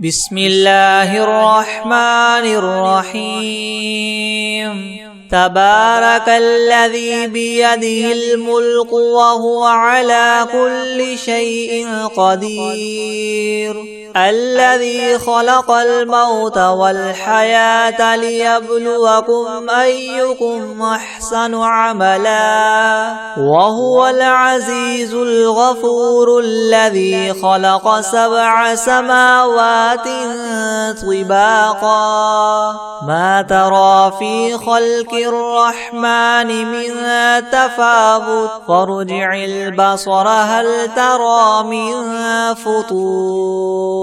بسم الله الرحمن الرحيم تبارك الذي بيده الملك وهو على كل شيء قدير الذي خلق الموت والحياة ليبلوكم أيكم أحسن عملا وهو العزيز الغفور الذي خلق 7 سماوات طباقا ما ترى في خلق الرحمن من تفاوت فارجع البصر هل ترى من فطور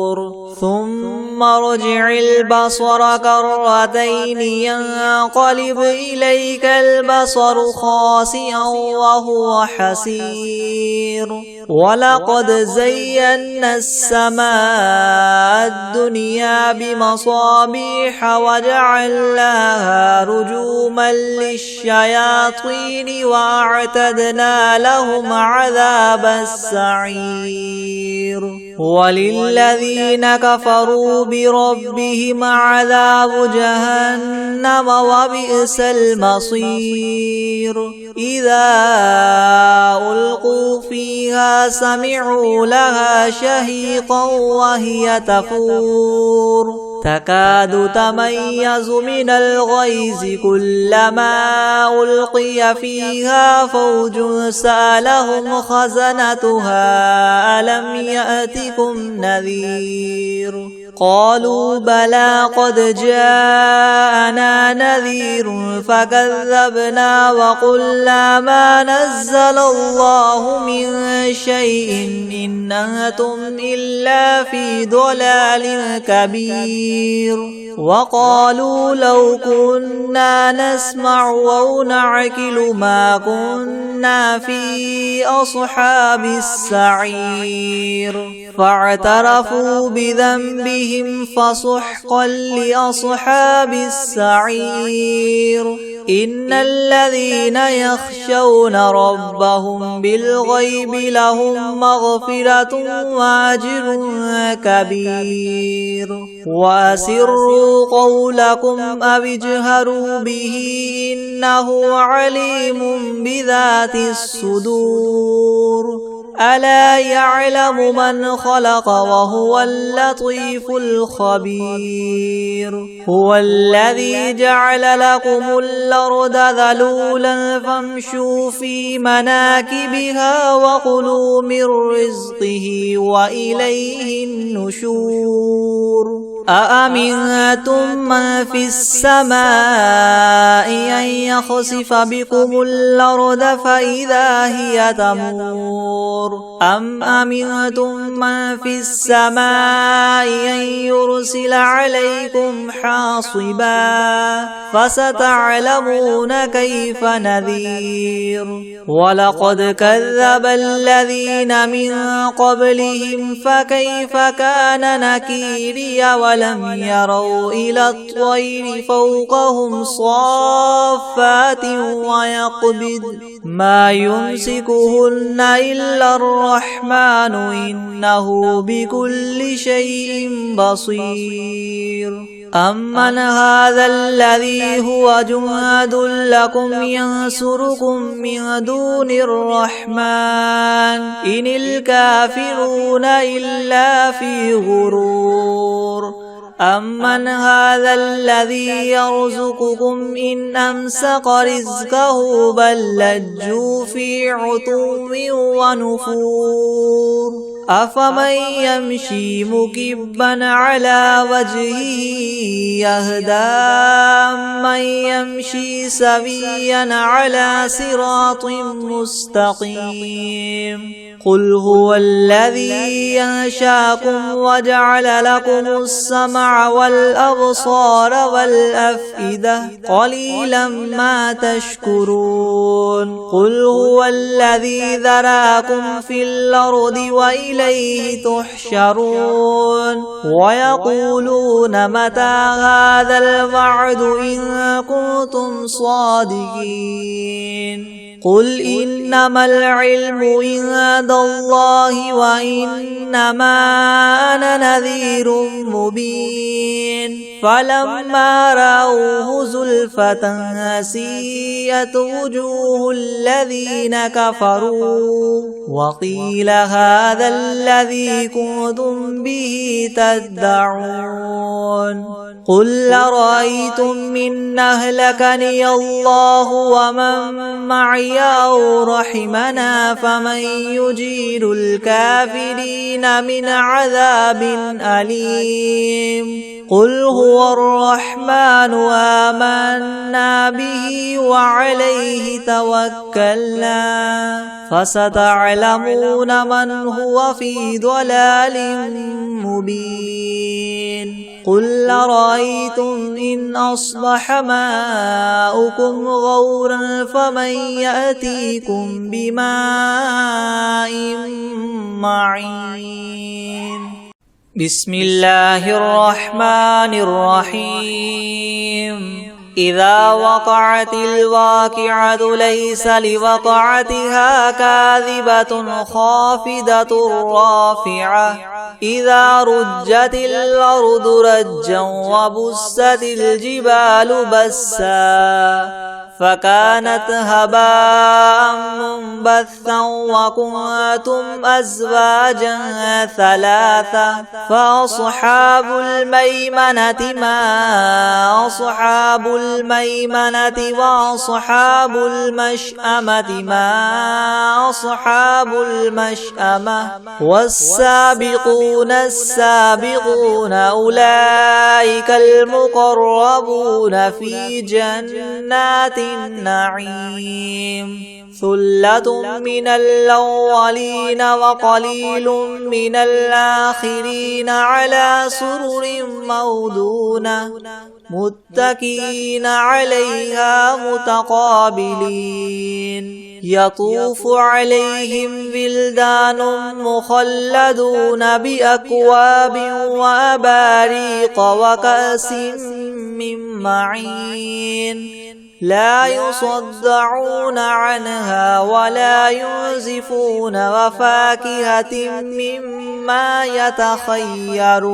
ثم ارجع البصر كرتين ينقلب إليك البصر خاسئا وهو حسير ولقد زينا السماء الدنيا بمصابيح وجعلناها رجوما للشياطين وأعتدنا لهم عذاب السعير وللذين كفروا بربهم عذاب جهنم وبئس المصير إذا ألقوا فيها سمعوا لها شهيقا وهي تفور تكاد تميز من الغيظ كلما ألقي فيها فوج سألهم خزنتها ألم يأتكم نذير قالوا بلى قد جاءنا نذير فكذبنا وقلنا ما نزل الله من شيء إن أنتم إلا في ضلال كبير وقالوا لو كنا نسمع أو نعقل ما كنا في أصحاب السعير فاعترفوا بذنبهم فسحقا لأصحاب السعير إن الذين يخشون ربهم بالغيب لهم مغفرة وأجر كبير وأسروا قولكم أو اجهروا به إنه عليم بذات الصدور ألا يعلم من خلق وهو اللطيف الخبير هو الذي جعل لكم الأرض ذلولا فامشوا في مناكبها وكلوا من رزقه وإليه النشور أأمنتم من في السماء أن يخسف بكم الأرض فإذا هي تمور أم أمنتم من في السماء أن يرسل عليكم حاصبا فستعلمون كيف نذير ولقد كذب الذين من قبلهم فكيف كان نكيري ولم يروا إلى الطير فوقهم صافات ويقبض ما يمسكهن إلا الرحمن إنه بكل شيء بصير أمن هذا الذي هو جند لكم ينصركم من دون الرحمن إن الكافرون إلا في غرور أمن هذا الذي يرزقكم إن أمسك رزقه بل لجوا في عتو ونفور أفمن يمشي مكبا على وجهه يهدى من يمشي سويا على صراط مستقيم قل هو الذي ينشاكم وجعل لكم السمع والأبصار والأفئدة قليلا ما تشكرون قل هو الذي ذراكم في الأرض وإليه تحشرون ويقولون متى هذا الوعد إن كنتم صادقين قل إنما العلم عند الله وإنما أنا نذير مبين فلما رأوه زلفة سيئت وجوه الذين كفروا وقيل هذا الذي كنتم به تدعون قل أرأيتم إن أهلكني الله ومن معي أو رحمنا فمن يجير الكافرين من عذاب أليم قل هو الرحمن آمنا به وعليه توكلنا فستعلمون من هو في ضلال مبين قل أرأيتم إن أصبح ماؤكم غورا فمن يأتيكم بماء معين بسم الله الرحمن الرحيم إذا وقعت الواقعة ليس لوقعتها كاذبة خافضة رافعة إذا رجت الأرض رجا وبست الجبال بسا فكانت هباء منبثا وكنتم أزواجا ثلاثة فأصحاب الميمنة ما أصحاب الميمنة وأصحاب المشأمة ما أصحاب المشأمة والسابقون السابقون أولئك المقربون في جنات النعيم ثلة من الأولين وقليل من الآخرين على سرر موضونة متكئين عليها متقابلين يطوف عليهم ولدان مخلدون بأكواب وأباريق وكأس من معين لا يصدعون عنها ولا ينزفون وفاكهة مما يتخيرون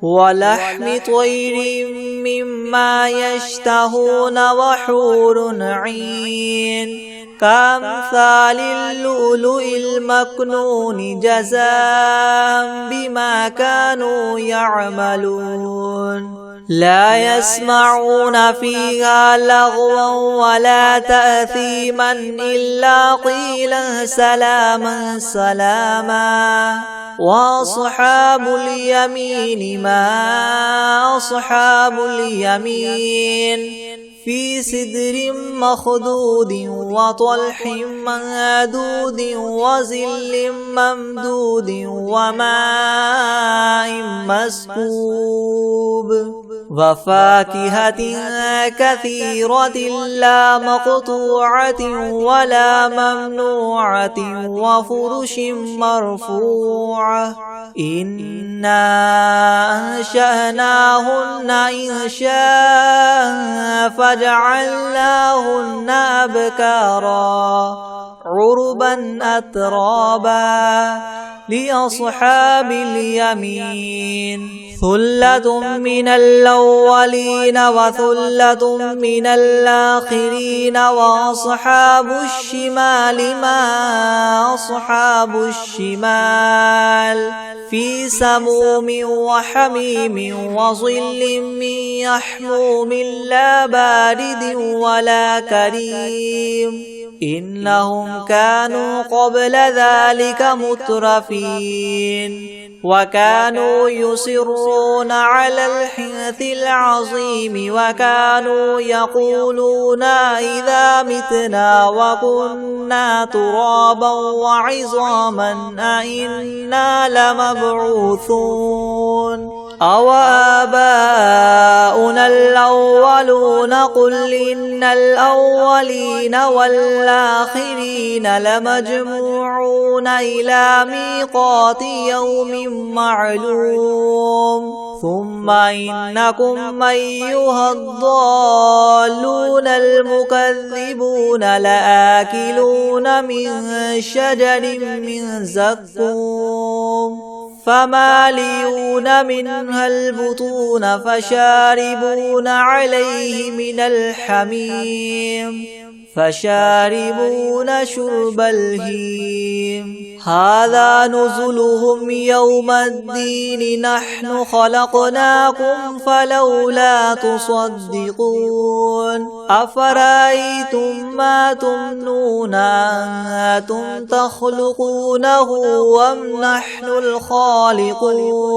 ولحم طير مما يشتهون وحور عين كأمثال اللؤلؤ المكنون جزاء بما كانوا يعملون لا يسمعون فيها لغوا ولا تأثيما إلا قيلا سلاما سلاما وأصحاب اليمين ما أصحاب اليمين في سدر مخضود وطلح منضود وظل ممدود وماء مسكوب وفاكهة كثيرة لا مقطوعة ولا ممنوعة وفرش مرفوعة إنا أنشأناهن إنشاء فجعلناهن أبكارا عربا أترابا لأصحاب اليمين ثلة من الأولين وثلة من الآخرين وأصحاب الشمال ما أصحاب الشمال في سموم وحميم وظل من يحموم لا بارد ولا كريم إنهم كانوا قبل ذلك مترفين وكانوا يصرون على الحنث العظيم وكانوا يقولون إذا متنا وكنا ترابا وعظاما أئنا لمبعوثون أو آباؤنا الأولون الأولون قل إن الأولين والآخرين لمجموعون إلى ميقات يوم معلوم ثم إنكم أيها الضالون المكذبون لآكلون من شجر من زقوم فمالئون منها البطون فشاربون عليه من الحميم فشاربون شرب الهيم هذا نزلهم يوم الدين نحن خلقناكم فلولا تصدقون أفرأيتم ما تمنون أنتم تخلقونه أم نحن الخالقون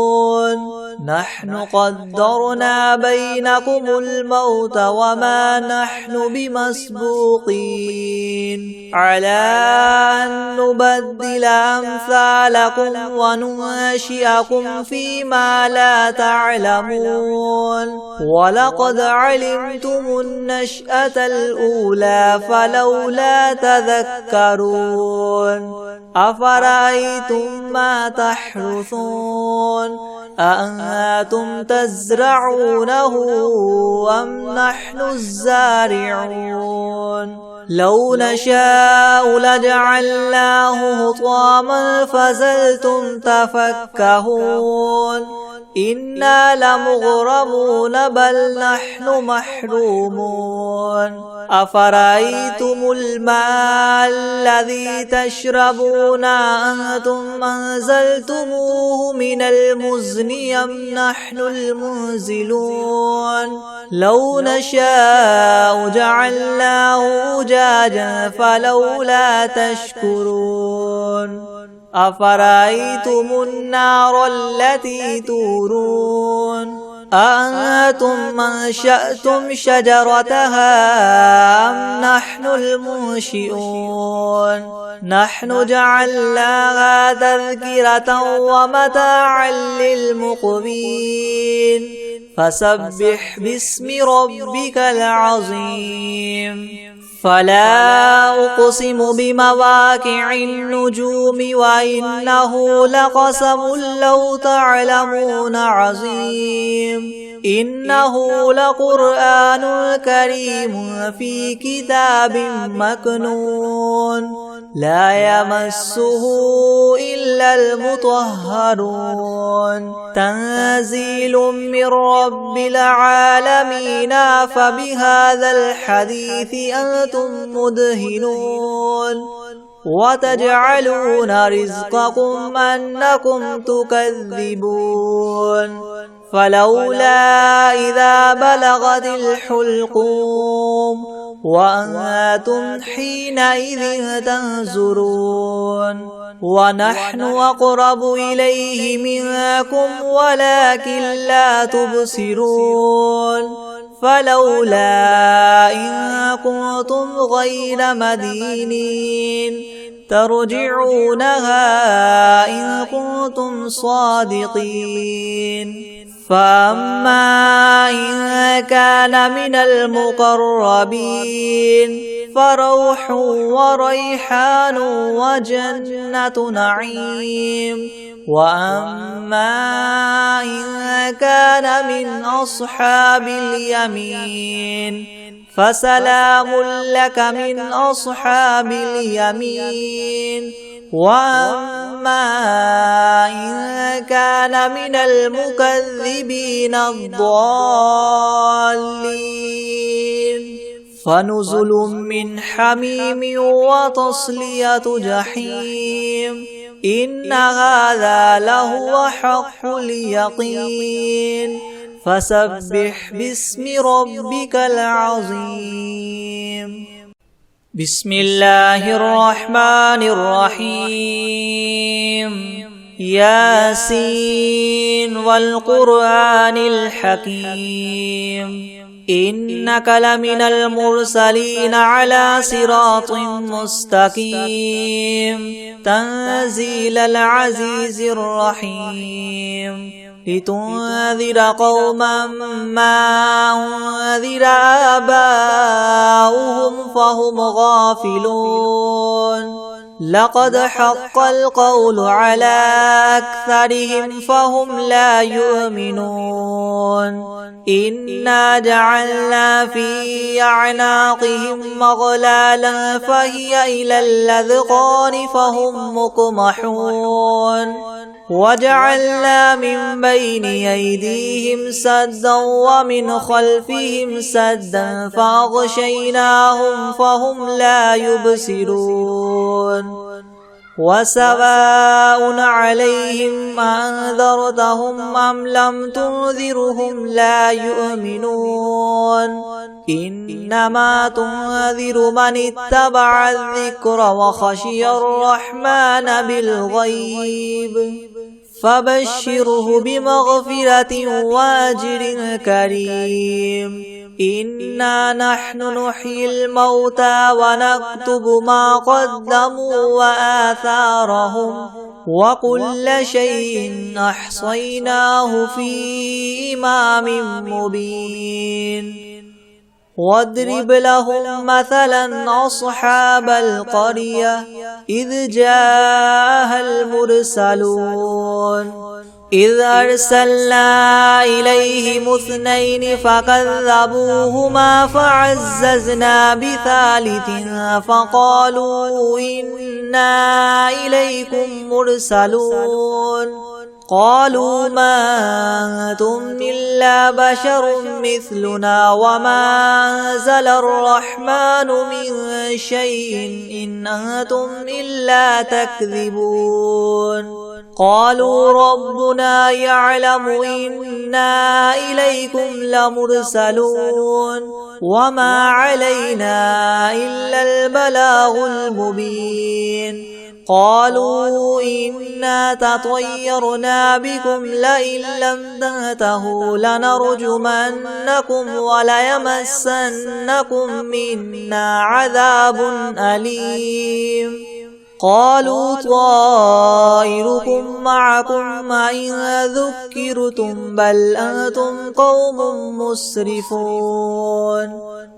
نحن قدرنا بينكم الموت وما نحن بمسبوقين على أن نبدل أمثالكم وننشئكم فيما لا تعلمون ولقد علمتم النشأة الأولى فلولا تذكرون أفرأيتم ما تحرثون أأنتم تزرعونه أم نحن الزارعون لو نشاء لجعلناه حطاما فظلتم تفكهون إنا لمغرمون بل نحن محرومون أفرأيتم الماء الذي تشربون أنتم أنزلتموه من المزن أم نحن المنزلون لو نشاء جعلناه أجاجا فلولا تشكرون أفرأيتم النار التي تورون أأنتم أنشأتم شجرتها أم نحن المنشئون نحن جعلناها تذكرة ومتاعا للمقوين فسبح باسم ربك العظيم فلا أقسم بمواقع النجوم وإنه لقسم لو تعلمون عظيم إنه لقرآن كريم في كتاب مكنون لا يمسه إلا المطهرون تنزيل من رب العالمين فبهذا الحديث أنتم مدهنون وتجعلون رزقكم أنكم تكذبون فلولا إذا بلغت الحلقوم وأنتم حينئذ تنظرون ونحن أقرب إليه منكم ولكن لا تبصرون فلولا إن كنتم غير مدينين ترجعونها إن كنتم صادقين فأما إن كان من المقربين فروح وريحان وجنة نعيم وأما إن كان من أصحاب اليمين فسلام لك من أصحاب اليمين وأما إن كان من المكذبين الضالين فنزل من حميم وتصلية جحيم إن هذا لهو حق اليقين فسبح باسم ربك العظيم بسم الله الرحمن الرحيم ياسين والقرآن الحكيم إنك لمن المرسلين على صراط مستقيم تنزيل العزيز الرحيم لتنذر قوما ما أنذر آباؤهم فهم غافلون لقد حق القول على أكثرهم فهم لا يؤمنون إنا جعلنا في أعناقهم مغلالا فهي إلى الأذقان فهم مقمحون وجعلنا من بين أيديهم سدا ومن خلفهم سدا فأغشيناهم فهم لا يبصرون وسواء عليهم أنذرتهم أم لم تنذرهم لا يؤمنون إنما تنذر من اتبع الذكر وخشي الرحمن بالغيب فبشره بمغفرة وأجر كريم إنا نحن نحيي الموتى ونكتب ما قدموا وآثارهم وكل شيء أحصيناه في إمام مبين واضرب لهم مثلا أصحاب القرية إذ جاءها المرسلون إذ أرسلنا إليهم 2 فكذبوهما فعززنا ب3 فقالوا إنا إليكم مرسلون قالوا ما أنتم إلا بشر مثلنا وما أنزل الرحمن من شيء إن أنتم إلا تكذبون قالوا ربنا يعلم إنا إليكم لمرسلون وما علينا إلا البلاغ المبين قالوا إنا تطيرنا بكم لئن لم تنتهوا لنرجمنكم وليمسنكم منا عذاب أليم قالوا طائركم معكم إن ذكرتم بل أنتم قوم مسرفون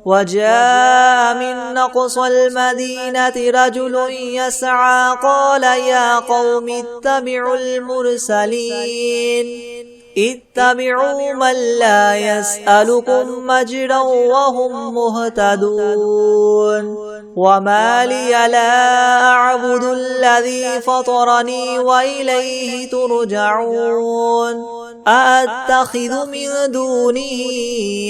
وجاء من أقصى المدينة رجل يسعى قال يا قوم اتبعوا المرسلين اتبعوا من لا يسألكم مجرا وهم مهتدون وما لي لا أعبد الذي فطرني وإليه ترجعون أأتخذ من دونه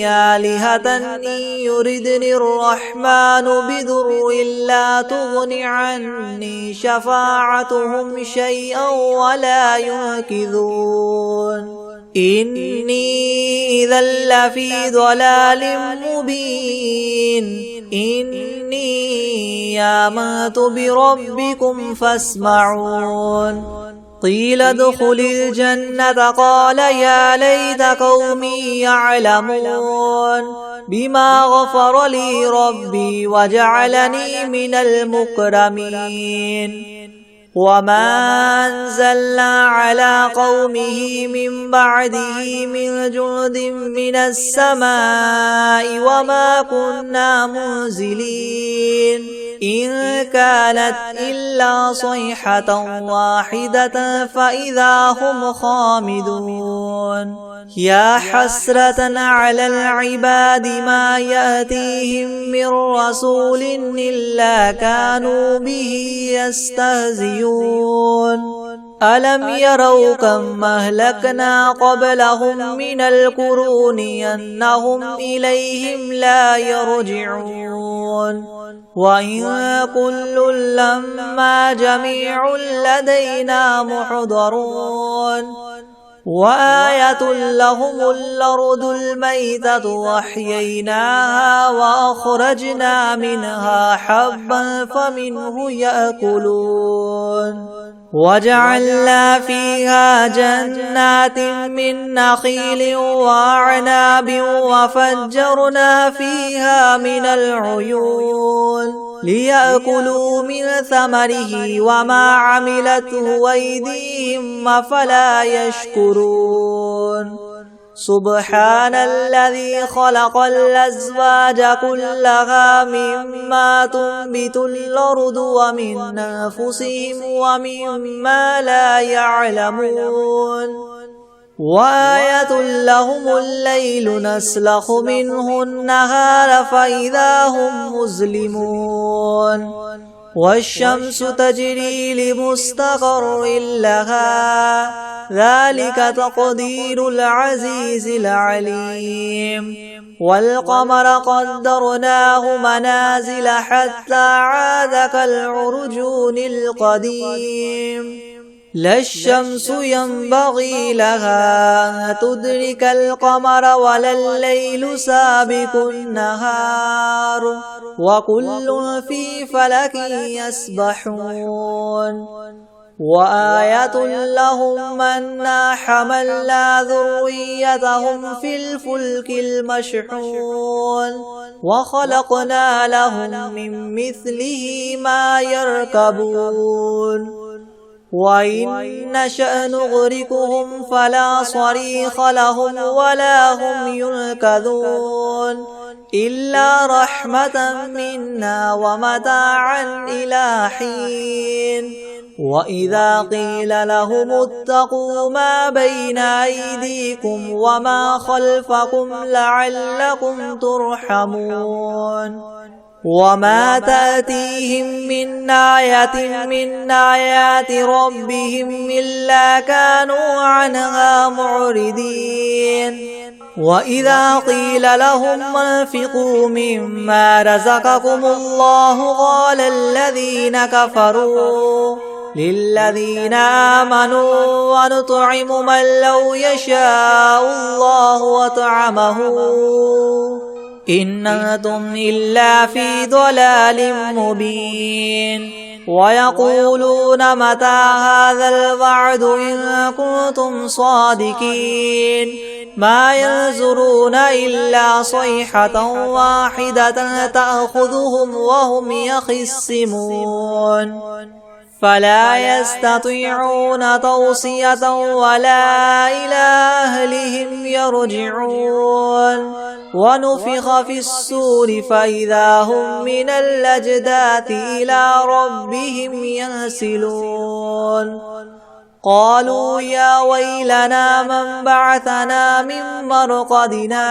آلهة إن يردني الرحمن بضر لا تغن عني شفاعتهم شيئا ولا ينقذون إني إذا لفي ضلال مبين إني آمنت بربكم فاسمعون قيل ادخل الجنة قال يا ليت قومي يعلمون بما غفر لي ربي وجعلني من المكرمين وما أنزلنا على قومه من بعده من جند من السماء وما كنا منزلين إن كانت إلا صيحة واحدة فإذا هم خامدون يا حسرة على العباد ما يأتيهم من رسول إلا كانوا به يستهزئون ألم يروا كم أهلكنا قبلهم من القرون أنهم إليهم لا يرجعون وإن كل لما جميع لدينا محضرون وآية لهم الأرض الميتة وأحييناها وأخرجنا منها حبا فمنه يأكلون وجعلنا فيها جنات من نخيل وأعناب وفجرنا فيها من العيون ليأكلوا من ثمره وما عملته أيديهم أفلا يشكرون سبحان الذي خلق الأزواج كلها مما تنبت الأرض ومن أنفسهم ومما لا يعلمون وآية لهم الليل نسلخ منه النهار فإذا هم مظلمون والشمس تجري لمستقر لها ذلك تقدير العزيز العليم والقمر قدرناه منازل حتى عاد كالعرجون القديم لا الشمس ينبغي لها أن تدرك القمر ولا الليل سابق النهار وكل في فلك يسبحون وآية لهم أنا حملنا ذريتهم في الفلك المشحون وخلقنا لهم من مثله ما يركبون وإن نشأ نغرقهم فلا صريخ لهم ولا هم ينقذون إلا رحمة منا ومتاعا إلى حين وإذا قيل لهم اتقوا ما بين أيديكم وما خلفكم لعلكم ترحمون وما تأتيهم من آية من آيات ربهم إلا كانوا عنها معرضين وإذا قيل لهم انفقوا مما رزقكم الله قال الذين كفروا للذين آمنوا ونطعم من لو يشاء الله وطعمه إن أنتم إلا في ضلال مبين ويقولون متى هذا الوعد إن كنتم صادقين ما ينظرون إلا صيحة واحدة تأخذهم وهم يخصمون فلا يستطيعون توصية ولا إلى أهلهم يرجعون ونفخ في الصور فإذا هم من الأجداث إلى ربهم ينسلون قالوا يا ويلنا من بعثنا من مرقدنا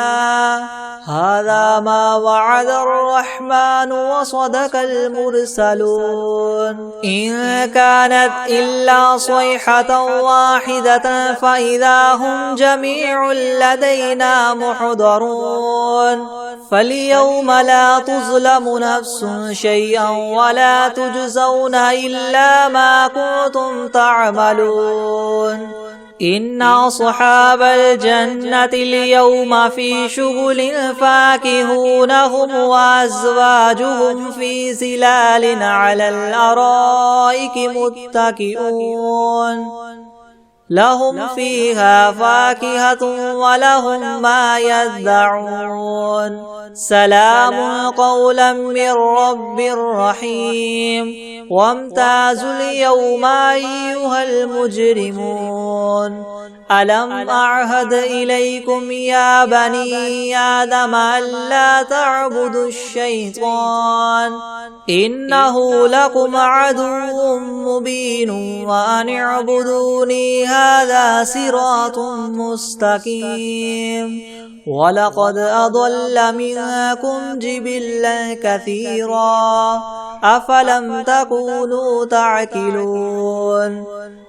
هذا ما وعد الرحمن وصدق المرسلون إن كانت إلا صيحة واحدة فإذا هم جميع لدينا محضرون فاليوم لا تظلم نفس شيئا ولا تجزون إلا ما كنتم تعملون إن أصحاب الجنة اليوم في شغل فاكهون هم وأزواجهم في ظلال على الأرائك متكئون لهم فيها فاكهة ولهم ما يدعون سلام قولا من رب رحيم وامتازوا اليوم أيها المجرمون ألم أعهد إليكم يا بني آدم ألا تعبدوا الشيطان إنه لكم عدو مبين وأن اعبدوني هذا صراط مستقيم ولقد أضل منكم جبلا كثيرا أفلم تكونوا تعقلون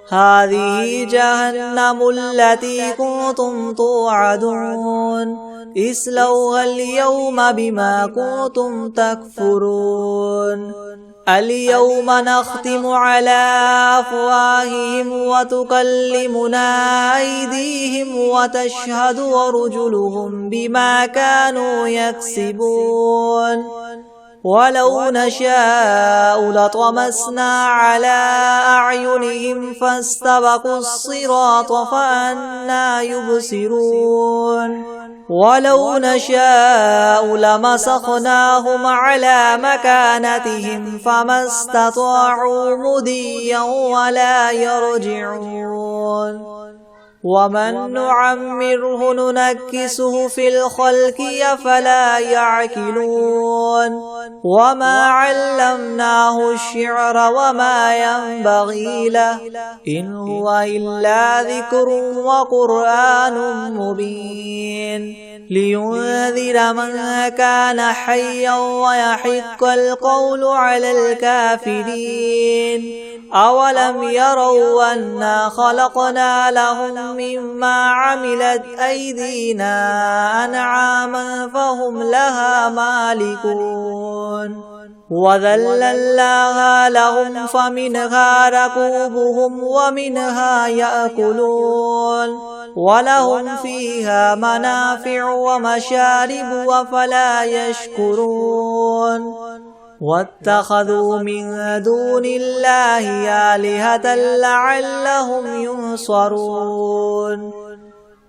هذه جهنم التي كنتم توعدون اصلوها اليوم بما كنتم تكفرون اليوم نختم على أفواههم وتكلمنا أيديهم وتشهد أرجلهم بما كانوا يكسبون ولو نشاء لطمسنا على أعينهم فاستبقوا الصراط فأنى يبصرون ولو نشاء لمسخناهم على مكانتهم فما استطاعوا مضيا ولا يرجعون ومن نعمره ننكسه في الخلق أفلا يعقلون وما علمناه الشعر وما ينبغي له إن هو إلا ذكر وقرآن مبين لينذر من كان حيا ويحق القول على الكافرين أولم يروا أنا خلقنا لهم مما عملت أيدينا أنعاما فهم لها مالكون وذللناها لهم فمنها ركوبهم ومنها يأكلون ولهم فيها منافع ومشارب أفلا يشكرون واتخذوا من دون الله آلهة لعلهم ينصرون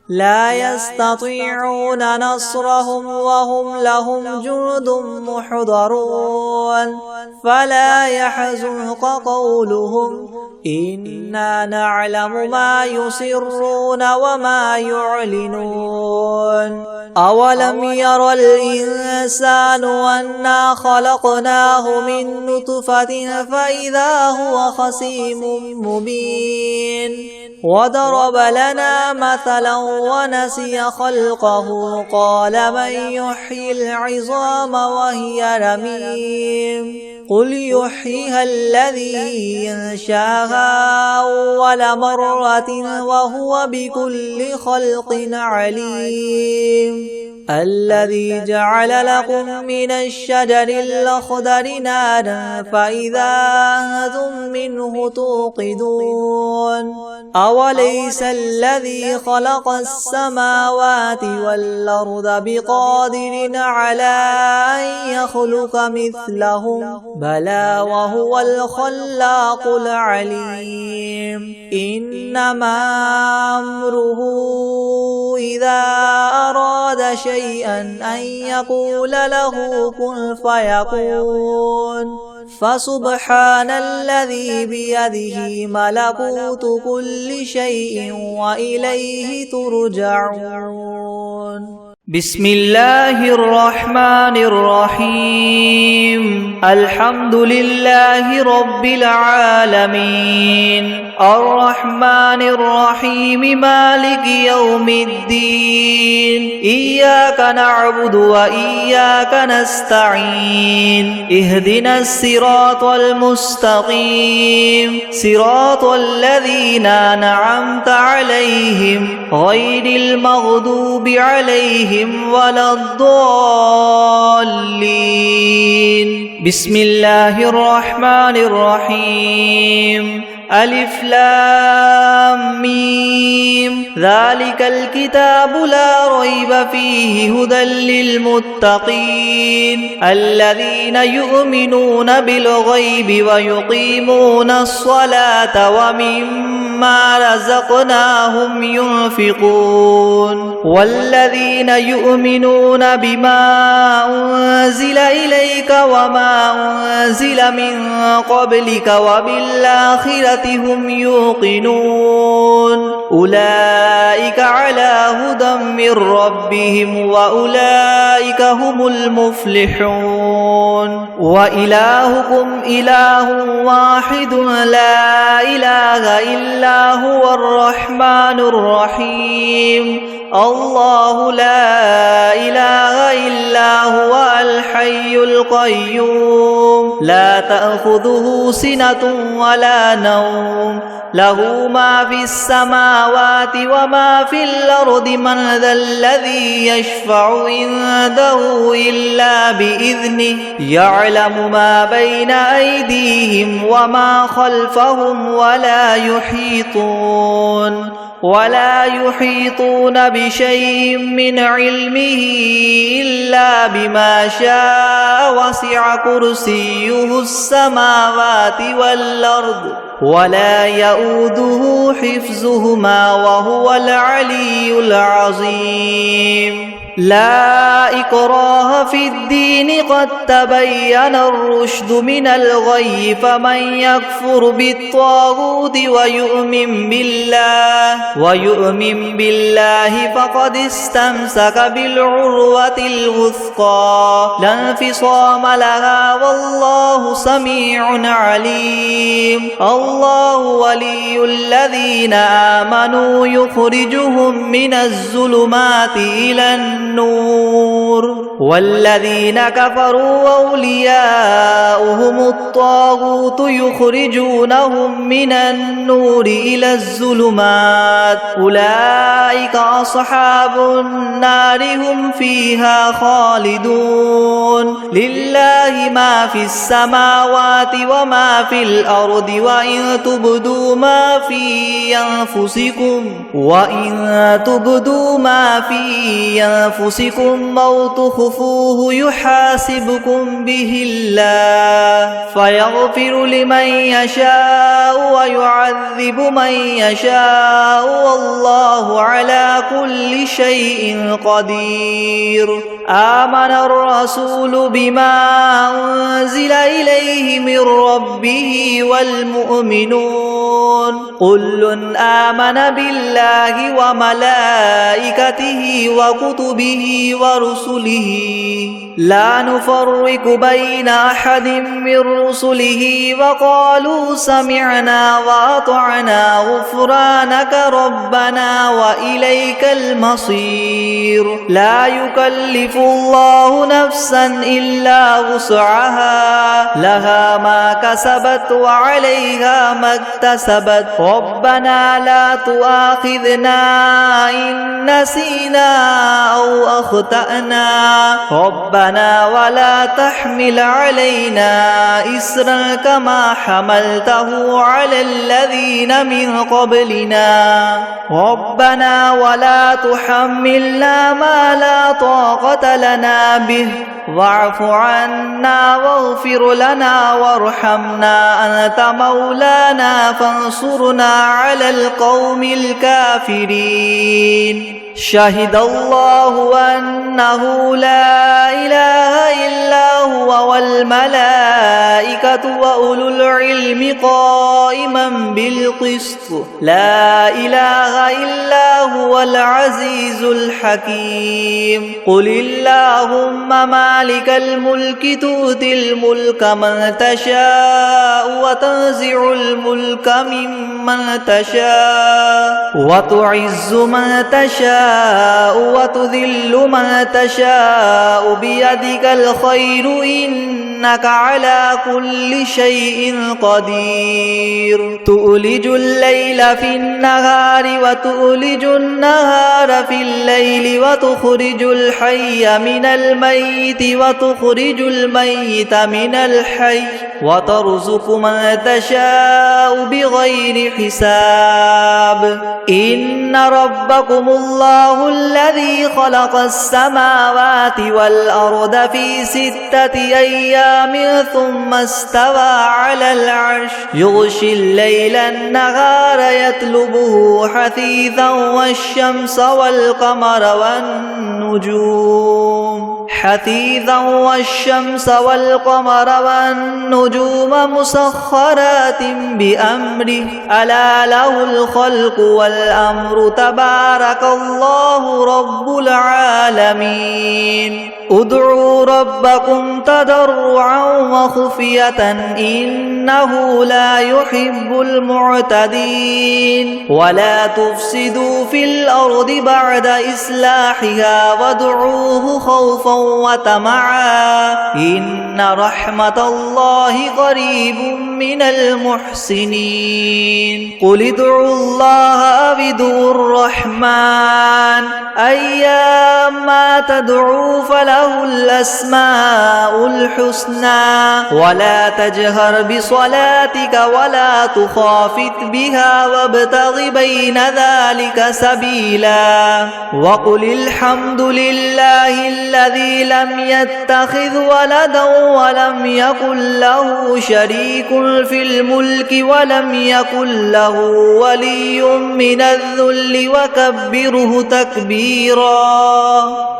لا يستطيعون نصرهم وهم لهم جند محضرون فلا يحزنك قولهم إنا نعلم ما يسرون وما يعلنون أولم ير الإنسان أنا خلقناه من نطفة فإذا هو خصيم مبين وضرب لنا مثلا ونسي خلقه قال من يحيي العظام وهي رميم قل يحييها الذي ينشاها أول مرة وهو بكل خلق عليم الذي جعل لكم من الشجر الأخضر نارا فإذا أنتم منه توقدون أوليس الذي خلق السماوات والأرض بقادر على أن يخلق مثلهم بلى وهو الخلاق العليم إنما أمره إذا أراد شيئا أن يقول له كن فيكون فسبحان الذي بيده ملكوت كل شيء وإليه ترجعون بسم الله الرحمن الرحيم الحمد لله رب العالمين الرحمن الرحيم مالك يوم الدين إياك نعبد وإياك نستعين اهدنا الصراط المستقيم صراط الذين أنعمت عليهم غير المغضوب عليهم ولا الضالين بسم الله الرحمن الرحيم ألف لام ميم ذلك الكتاب لا ريب فيه هدى للمتقين الذين يؤمنون بالغيب ويقيمون الصلاة ومما رزقناهم ينفقون والذين يؤمنون بما أنزل إليك وما أنزل من قبلك وبالآخرة هم يوقنون أولئك على هدى من ربهم وأولئك هم المفلحون وإلهكم إله واحد لا إله إلا هو الرحمن الرحيم الله لا إله إلا هو الحي القيوم لا تأخذه سنة ولا نوم له ما في السماوات وما في الأرض من ذا الذي يشفع عنده إلا بإذنه يعلم ما بين أيديهم وما خلفهم ولا يحيطون بشيء من علمه إلا بما شاء وسع كرسيه السماوات والأرض ولا يؤوده حفظهما وهو العلي العظيم لا إكراه في الدين قد تبين الرشد من الغي فمن يكفر بالطاغوت ويؤمن بالله فقد استمسك بالعروة الوثقى لا انفصام لها والله سميع عليم الله ولي الذين آمنوا يخرجهم من الظلمات إلى النور والذين كفروا أولياؤهم الطاغوت يخرجونهم من النور إلى الظلمات أولئك أصحاب النار هم فيها خالدون لله ما في السماوات وما في الأرض وإن تبدوا ما في أنفسكم أو تخفوه يحاسبكم به الله فيغفر لمن يشاء ويعذب من يشاء والله على كل شيء قدير آمن الرسول بما أنزل إليه من ربه والمؤمنون كل آمن بالله وملائكته وكتبه ورسله لا نفرق بين أحد من رسله وقالوا سمعنا وأطعنا غفرانك ربنا وإليك المصير لا يكلف الله نفسا إلا وسعها لها ما كسبت وعليها ما اكتسبت ربنا لا تؤاخذنا إن نسينا أو أخطأنا ربنا ولا تحمل علينا إسرا كما حملته على الذين من قبلنا ربنا ولا تحملنا ما لا طاقة لنا به واعف عنا واغفر لنا وارحمنا أنت مولانا فانصرنا على القوم الكافرين شهد الله أنه لا إله إلا هو والملائكة وأولو العلم قائما بالقسط لا إله إلا هو العزيز الحكيم قل اللهم مالك الملك تؤتي الملك من تشاء وتنزع الملك ممن تشاء وتعز من تشاء وتذل من تشاء بيدك الخير إنك على كل شيء قدير تؤلج الليل في النهار وتؤلج النهار في الليل وتخرج الحي من الميت وتخرج الميت من الحي وترزق من تشاء بغير حساب إن ربكم الله الذي خلق السماوات والأرض في 6 أيام ثم استوى على العرش يغشي الليل النهار يطلبه حثيثا والشمس والقمر والنجوم مسخرات بأمره ألا له الخلق والأمر تبارك الله رب العالمين ادعوا ربكم تضرعا وخفية إنه لا يحب المعتدين ولا تفسدوا في الأرض بعد إصلاحها وادعوه خوفا وطمعا إن رحمة الله قريب من المحسنين قل ادعوا الله أو ادعوا الرحمن أيما تدعوا فله الأسماء الحسنى ولا تجهر بصلاتك ولا تخافت بها وابتغ بين ذلك سبيلا وقل الحمد لله الذي الذي لم يتخذ ولدا ولم يكن له شريك في الملك ولم يكن له ولي من الذل وكبره تكبيرا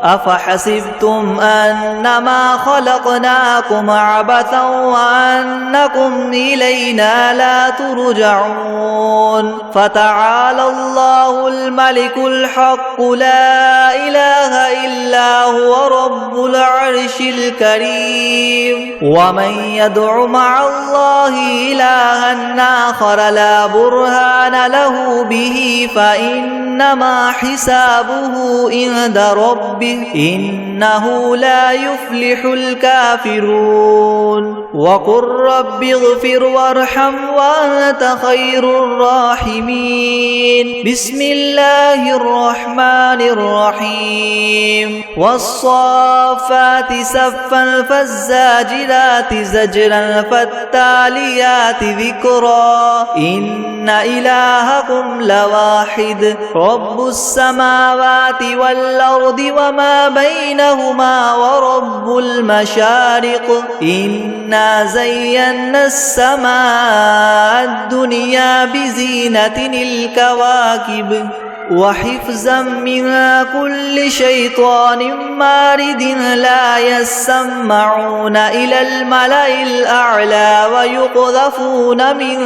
أفحسبتم أنما خلقناكم عبثا وأنكم إلينا لا ترجعون فتعالى الله الملك الحق لا إله إلا هو رب العرش الكريم ومن يدع مع الله إلها آخر لا برهان له به فإنما حسابه عند ربه إنه لا يفلح الكافرون وقل رب اغفر وارحم وأنت خير الراحمين بسم الله الرحمن الرحيم والصافات صفا فالزاجرات زجرا فالتاليات ذكرا إن إلهكم لواحد رب السماوات والأرض وما بينهما ورب المشارق إنا زينا السماء الدنيا بزينة الكواكب وحفظا من كل شيطان مارد لا يسمعون إلى الملأ الأعلى ويقذفون من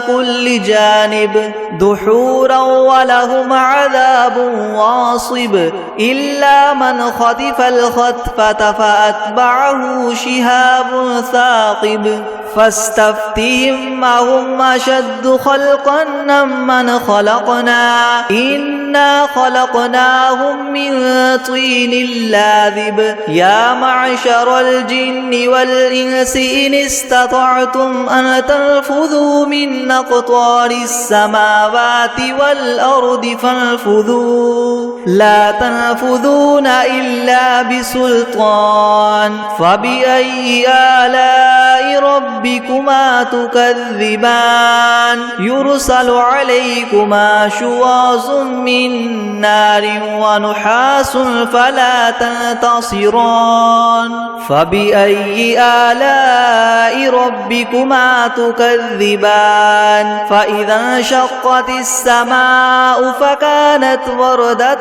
كل جانب دحورا ولهم عذاب واصب إلا من خطف الخطفة فأتبعه شهاب ثاقب فاستفتهم أهم أشد خلقا ممن خلقنا إنا خلقناهم من طين لاذب يا معشر الجن والإنس إن استطعتم أن تنفذوا من أقطار السماوات والأرض فانفذوا لا تنفذون إلا بسلطان فبأي آلاء ربكما تكذبان يرسل عليكما شواظ من نار ونحاس فلا تنتصران فبأي آلاء ربكما تكذبان فإذا انشقت السماء فكانت وردة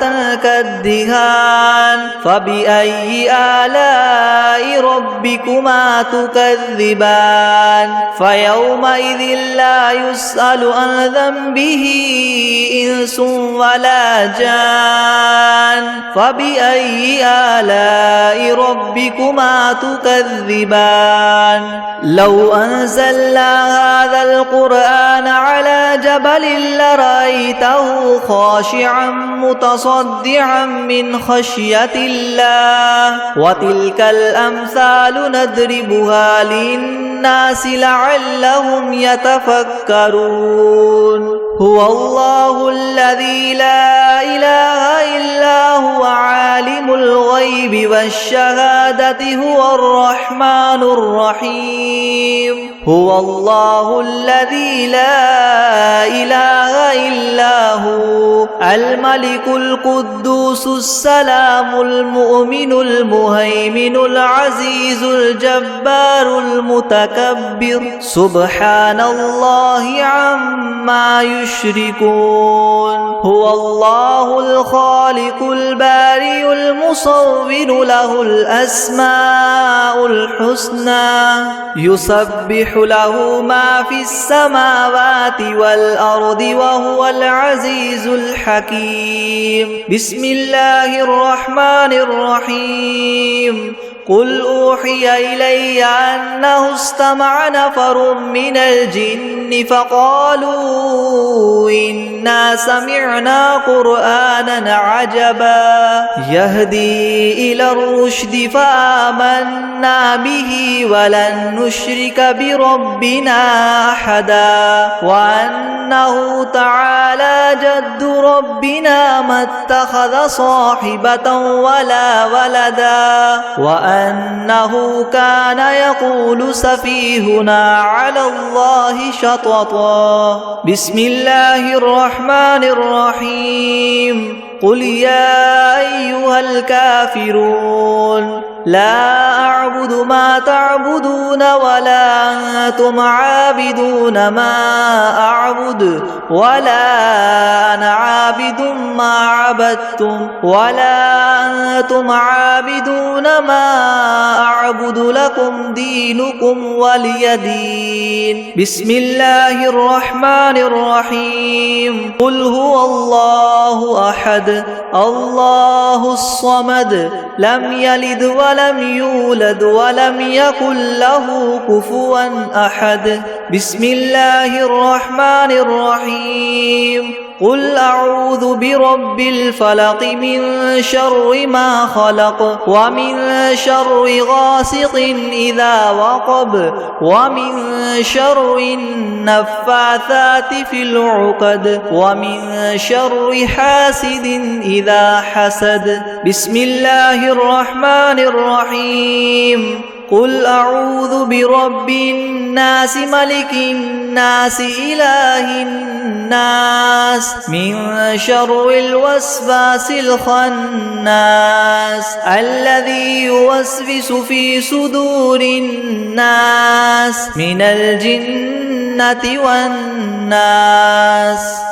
كالدهان فبأي آلاء ربكما تكذبان فيومئذ لا يسأل عن ذنبه إنس ولا جان فبأي آلاء ربكما تكذبان لو أنزلنا هذا القرآن على جبل لرأيته خاشعا متصدعا من خشية الله وتلك الأمثال نضربها للناس لعلهم يتفكرون هو الله الذي لا إله إلا هو عالم الغيب والشهادة هو الرحمن الرحيم هو الله الذي لا إله إلا هو الملك القدوس السلام المؤمن المهيمن العزيز الجبار المتكبر سبحان الله عما يشركون هو الله الخالق البارئ المصور له الأسماء الحسنى يسبح له ما في السماوات والأرض وهو العزيز الحكيم بسم الله الرحمن الرحيم قل أوحي إلي أنه استمع نفر من الجن فقالوا إنا سمعنا قرآنا عجبا يهدي إلى الرشد فآمنا به ولن نشرك بربنا أحدا وأنه تعالى جد ربنا ما اتخذ صاحبة ولا ولدا وأنه كان يقول سفيهنا على الله شططا بسم الله الرحمن الرحيم قل يا أيها الكافرون لا أعبد ما تعبدون ولا أنتم عابدون ما أعبد ولا أنا عابد ما عبدتم ولا أنتم عابدون ما أعبد لكم دينكم ولي دين. بسم الله الرحمن الرحيم. قل هو الله أحد الله الصمد لم يلد ولم يولد ولم يكن له كفوا أحد. بسم الله الرحمن الرحيم. قل أعوذ برب الفلق من شر ما خلق ومن شر غاسق إذا وقب ومن شر النفاثات في العقد ومن شر حاسد إذا حسد. بسم الله الرحمن الرحيم. قل أعوذ برب الناس ملك الناس إله الناس من شر الوسواس الخناس الذي يوسوس في صدور الناس من الجنة والناس.